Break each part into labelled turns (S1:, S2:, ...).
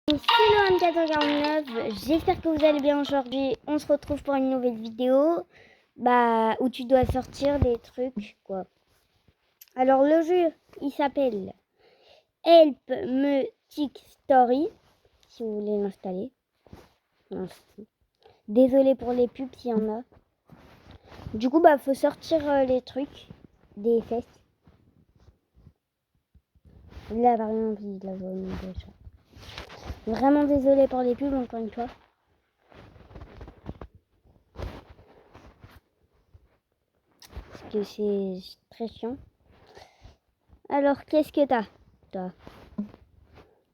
S1: C'est le 2449, j'espère que vous allez bien aujourd'hui. On se retrouve pour une nouvelle vidéo où tu dois sortir des trucs quoi. Alors le jeu il s'appelle Help Me Tic Story si vous voulez l'installer. Désolé pour les pubs s'il y en a. Du coup faut sortir les trucs des fesses. Là par exemple il la voix déjà. Vraiment désolé pour les pubs encore une fois. Parce que c'est très chiant. Alors, qu'est-ce que t'as, toi?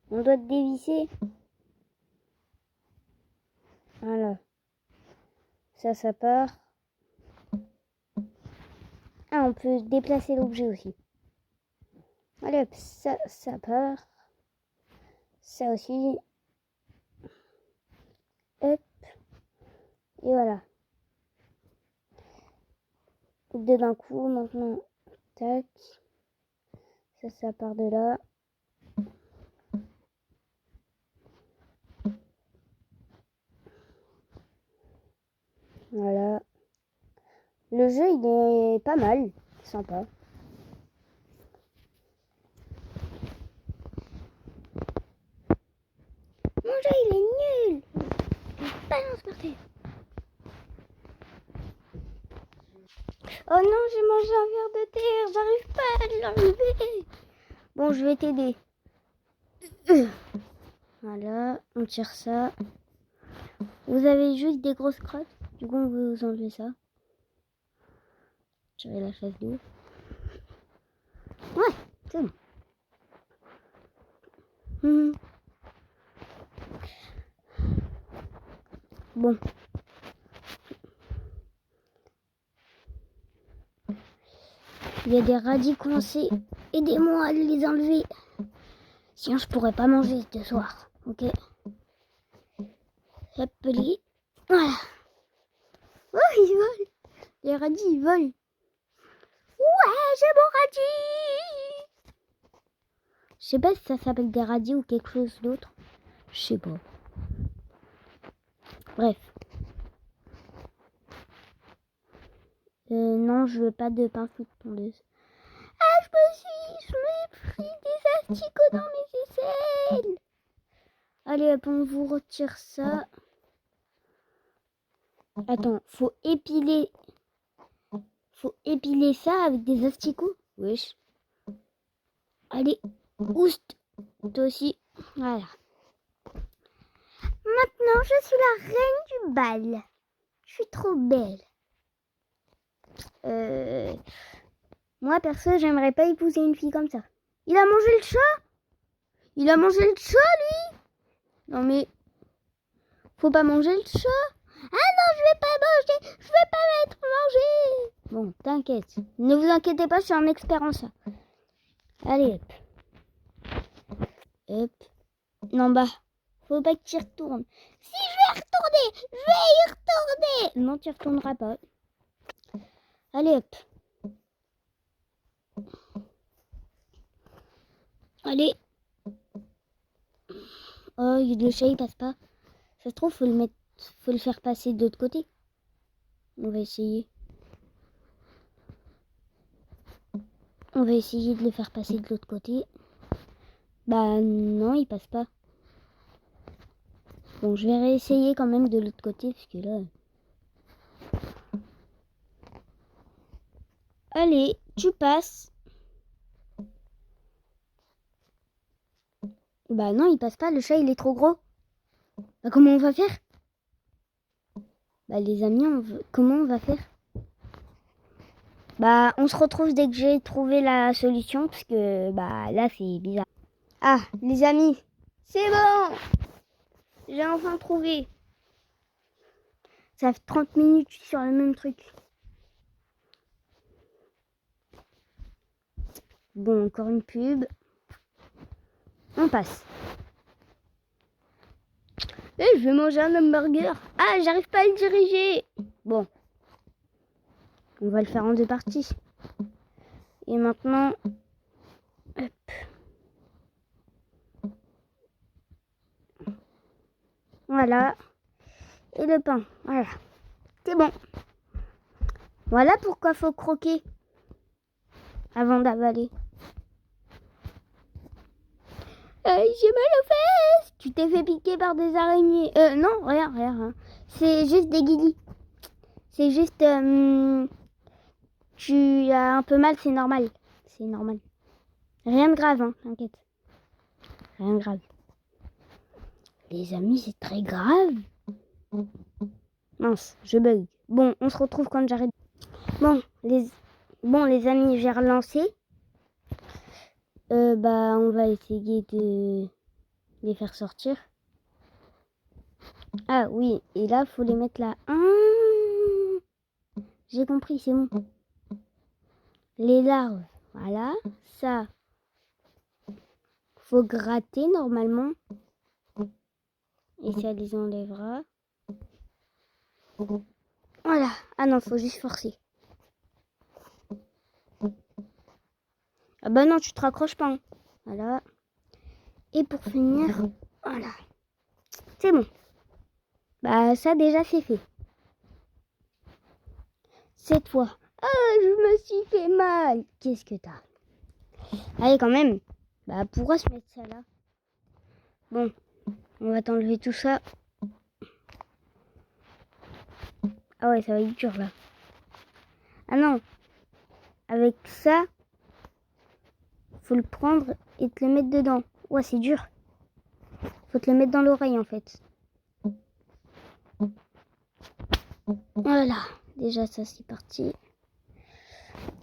S1: On doit te dévisser. Voilà. Ça part. Ah, on peut déplacer l'objet aussi. Allez hop, ça part. Ça aussi. Hop. Et voilà. Deux d'un coup, maintenant. Tac. Ça part de là. Voilà. Le jeu, il est pas mal. Sympa. Mon jeu, il est nul. Balance par terre. Oh non, j'ai mangé un verre de terre. J'arrive pas à l'enlever. Bon, je vais t'aider. Voilà, on tire ça. Vous avez juste des grosses crottes. Du coup, on veut vous enlever ça. Tirer la chasse d'eau. Ouais, c'est bon. Bon. Il y a des radis coincés. Aidez-moi à les enlever. Sinon, je pourrais pas manger ce soir. Ok. Hop, les. Voilà. Oh, ils volent. Les radis, ils volent. Ouais, j'ai mon radis. Je sais pas si ça s'appelle des radis ou quelque chose d'autre. Je sais pas. Bref. Non, je veux pas de pinceau de tondeuse. Ah, je me pris des asticots dans mes aisselles. Allez, hop, on vous retire ça. Attends, faut épiler ça avec des asticots. Wesh. Allez, oust. Toi aussi. Voilà. Maintenant, je suis la reine du bal. Je suis trop belle. Moi, perso, j'aimerais pas épouser une fille comme ça. Il a mangé le chat? Il a mangé le chat, lui? Non, mais... Faut pas manger le chat? Ah non, je vais pas manger. Je vais pas m'être mangé. Bon, t'inquiète. Ne vous inquiétez pas, je suis un expert en ça. Allez, hop. Hop. Non, faut pas que tu y retournes. Si, je vais y retourner. Non, tu y retourneras pas. Allez, hop. Allez. Oh, le chat, il passe pas. Ça se trouve, faut le faire passer de l'autre côté. On va essayer. On va essayer de le faire passer de l'autre côté. Bah non, il passe pas. Bon, je vais réessayer quand même de l'autre côté, parce que là... Allez, tu passes. Bah non, il passe pas, le chat il est trop gros. Bah comment on va faire? Bah les amis, comment on va faire? Bah on se retrouve dès que j'ai trouvé la solution, parce que là c'est bizarre. Ah, les amis, c'est bon! J'ai enfin trouvé. Ça fait 30 minutes sur le même truc. Bon, encore une pub. On passe. Et je vais manger un hamburger. Ah, j'arrive pas à le diriger. Bon. On va le faire en deux parties. Et maintenant... Hop. Voilà. Et le pain. Voilà. C'est bon. Voilà pourquoi faut croquer avant d'avaler. J'ai mal aux fesses. Tu t'es fait piquer par des araignées. Non, rien. C'est juste des guilis. C'est juste... tu as un peu mal, c'est normal. C'est normal. Rien de grave, hein, t'inquiète. Rien de grave. Les amis, c'est très grave. Mince, je bug. Bon, on se retrouve quand j'arrête. Bon, les amis, j'ai relancé. On va essayer de les faire sortir. Ah oui, et là, faut les mettre là. J'ai compris, c'est bon. Les larves, voilà. Ça, faut gratter normalement. Et ça les enlèvera. Voilà. Ah non, faut juste forcer. Ah bah non, tu te raccroches pas. Hein. Voilà. Et pour finir, voilà. C'est bon. Bah ça déjà c'est fait. C'est toi. Ah, je me suis fait mal. Qu'est-ce que t'as? Allez quand même. Bah pourquoi se mettre ça là? Bon, on va t'enlever tout ça. Ah ouais, ça va être dur là. Ah non. Avec ça, faut le prendre et te le mettre dedans. Ouais, c'est dur. Faut te le mettre dans l'oreille en fait. Voilà. Déjà ça c'est parti.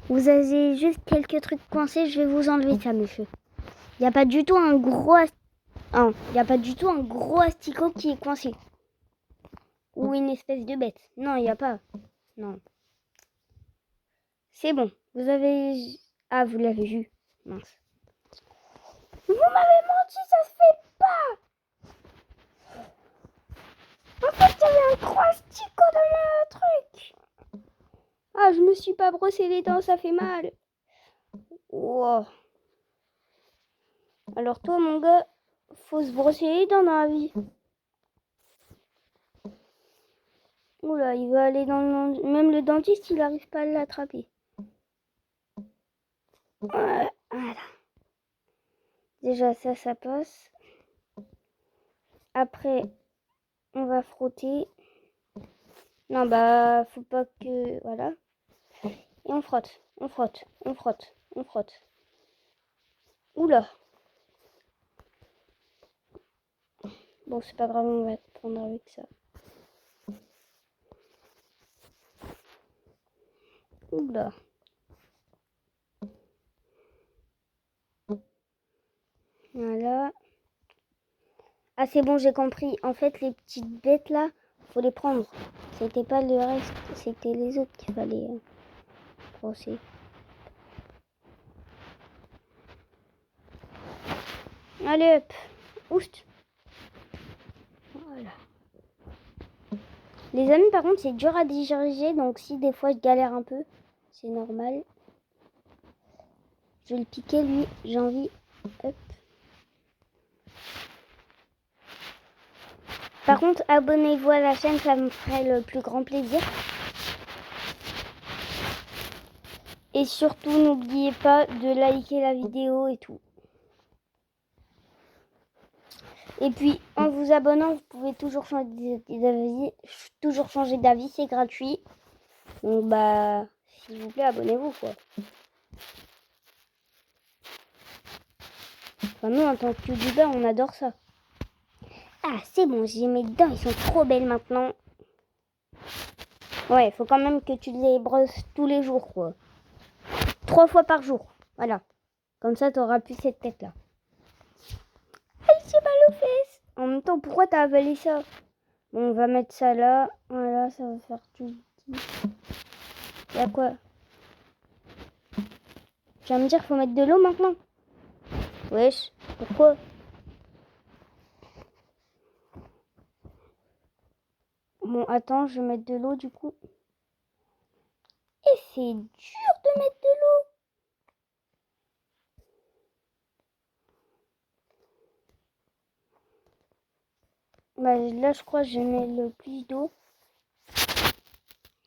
S1: Vous avez juste quelques trucs coincés, je vais vous enlever ça, monsieur. Il n'y a pas du tout un gros asticot qui est coincé. Ou une espèce de bête. Non, il n'y a pas. Non. C'est bon. Vous avez... Ah, vous l'avez vu. Mince. Vous m'avez menti, ça se fait pas. En fait, il y avait un gros asticot dans le truc. Ah, je me suis pas brossé les dents, ça fait mal. Wow. Alors toi, mon gars, faut se brosser les dents dans la vie. Oula, il va aller dans le... Même le dentiste, il n'arrive pas à l'attraper. Voilà. Déjà, ça passe. Après, on va frotter. Non, bah, faut pas que... Voilà. Et on frotte. Oula. Bon, c'est pas grave, on va prendre avec ça. Oula. Voilà. Ah, c'est bon, j'ai compris. En fait, les petites bêtes là, faut les prendre. C'était pas le reste, c'était les autres qu'il fallait brosser. Allez hop. Oust. Voilà. Les amis, par contre, c'est dur à digérer, donc si des fois je galère un peu, c'est normal. Je vais le piquer, lui, j'ai envie. Hop. Par contre, abonnez-vous à la chaîne, ça me ferait le plus grand plaisir. Et surtout, n'oubliez pas de liker la vidéo et tout. Et puis, en vous abonnant, vous pouvez toujours changer d'avis, c'est gratuit. Donc, bah, s'il vous plaît, abonnez-vous, quoi. Enfin, nous, en tant que youtubeur, on adore ça. Ah, c'est bon, j'ai mes dents, ils sont trop belles maintenant. Ouais, faut quand même que tu les brosses tous les jours, quoi. 3 fois par jour, voilà. Comme ça, t'auras plus cette tête-là. Aïe, j'ai mal aux fesses. En même temps, pourquoi t'as avalé ça? Bon, on va mettre ça là. Voilà, ça va faire tout. Y'a quoi? Tu vas me dire, faut mettre de l'eau maintenant? Wesh, pourquoi? Bon, attends, je vais mettre de l'eau du coup. Et c'est dur de mettre de l'eau. Bah, là, je crois que je mets le plus d'eau.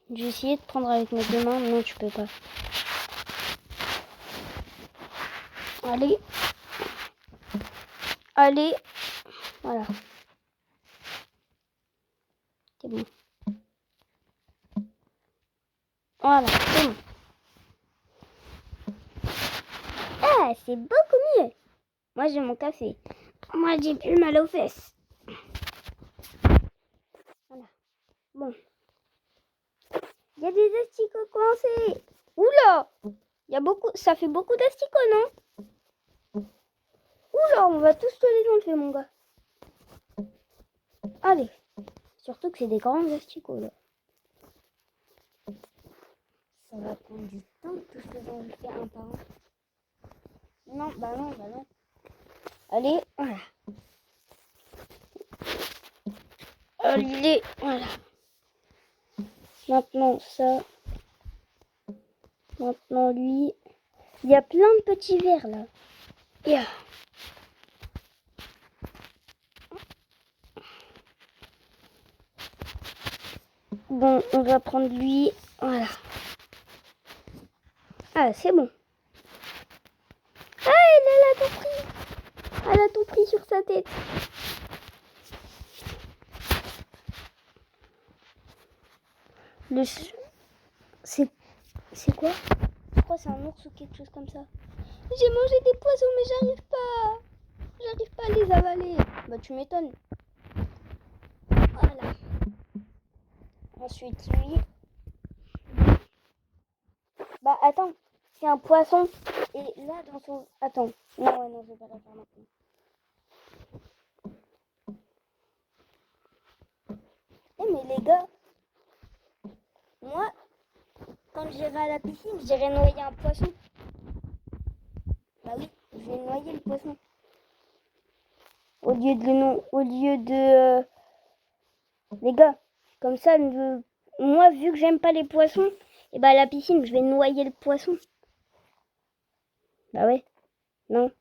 S1: J'ai essayé de prendre avec mes deux mains. Non, tu peux pas. Allez. Allez. Voilà. C'est bon. Voilà, c'est bon. Ah, c'est beaucoup mieux. Moi, j'ai mon café. Moi, j'ai plus mal aux fesses. Voilà. Bon. Il y a des asticots coincés. Oula! Il y a beaucoup. Ça fait beaucoup d'asticots, non? Oula, on va tous te les enlever, mon gars. Allez. Surtout que c'est des grands asticots, là. Ça va prendre du temps de tous les enlever un par un. Non, bah non, bah non. Allez, voilà. Allez, voilà. Maintenant ça. Maintenant lui. Il y a plein de petits verres là. Yeah. Bon, on va prendre lui. Voilà. Ah, c'est bon. Ah, elle a tout pris. Elle a tout pris sur sa tête. C'est quoi? Je crois que c'est un ours ou quelque chose comme ça. J'ai mangé des poissons mais j'arrive pas. J'arrive pas à les avaler. Bah tu m'étonnes. Voilà. Ensuite lui. Bah attends. C'est un poisson. Et là dans son... Attends. Non, ouais, non, je vais pas la faire maintenant. Eh mais les gars. Moi, quand j'irai à la piscine, j'irai noyer un poisson. Bah oui, je vais noyer le poisson. Au lieu de les gars, comme ça, moi, vu que j'aime pas les poissons, et bah à la piscine, je vais noyer le poisson. Bah ouais. Non.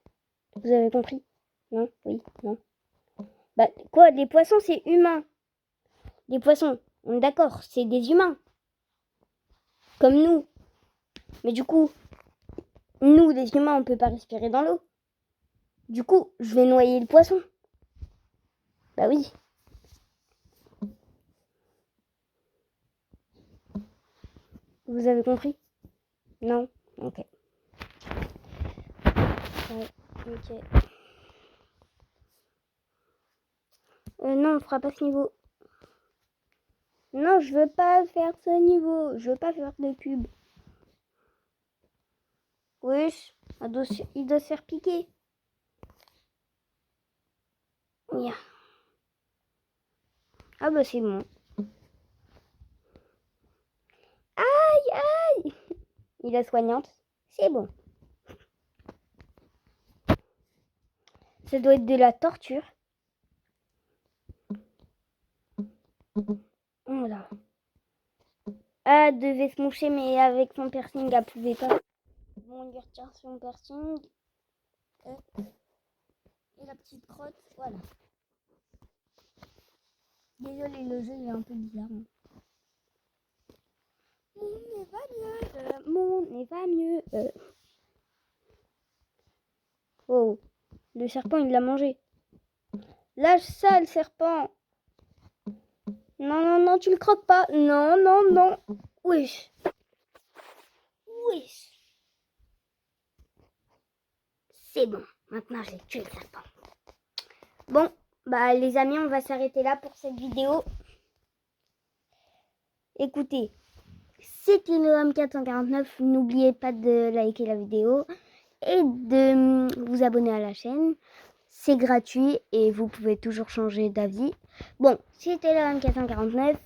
S1: Vous avez compris? Non? Oui? Non? Bah quoi? Les poissons, c'est humain. Les poissons, on est d'accord, c'est des humains. Comme nous. Mais du coup, nous, les humains, on peut pas respirer dans l'eau. Du coup, je vais noyer le poisson. Bah oui. Vous avez compris? Non? Ok. Ouais, ok. Non, on fera pas ce niveau. Non, je veux pas faire ce niveau. Je veux pas faire de cube. Wesh, il doit se faire piquer. Yeah. Ah bah c'est bon. Aïe, aïe. Il est soignante. C'est bon. Ça doit être de la torture. Voilà. Elle devait se moucher, mais avec son piercing, elle pouvait pas. Bon, on lui retire son piercing. Et la petite crotte, voilà. Désolé, le jeu il est un peu bizarre. Mon nez va mieux. Mon nez va mieux. Oh, le serpent il l'a mangé. Lâche ça, le serpent. Non, non, non, tu le croques pas. Non, non, non. Wesh. Wesh. C'est bon. Maintenant, j'ai tué le serpent. Bon, bah les amis, on va s'arrêter là pour cette vidéo. Écoutez, c'était le M449. N'oubliez pas de liker la vidéo et de vous abonner à la chaîne. C'est gratuit et vous pouvez toujours changer d'avis. Bon, c'était le M449.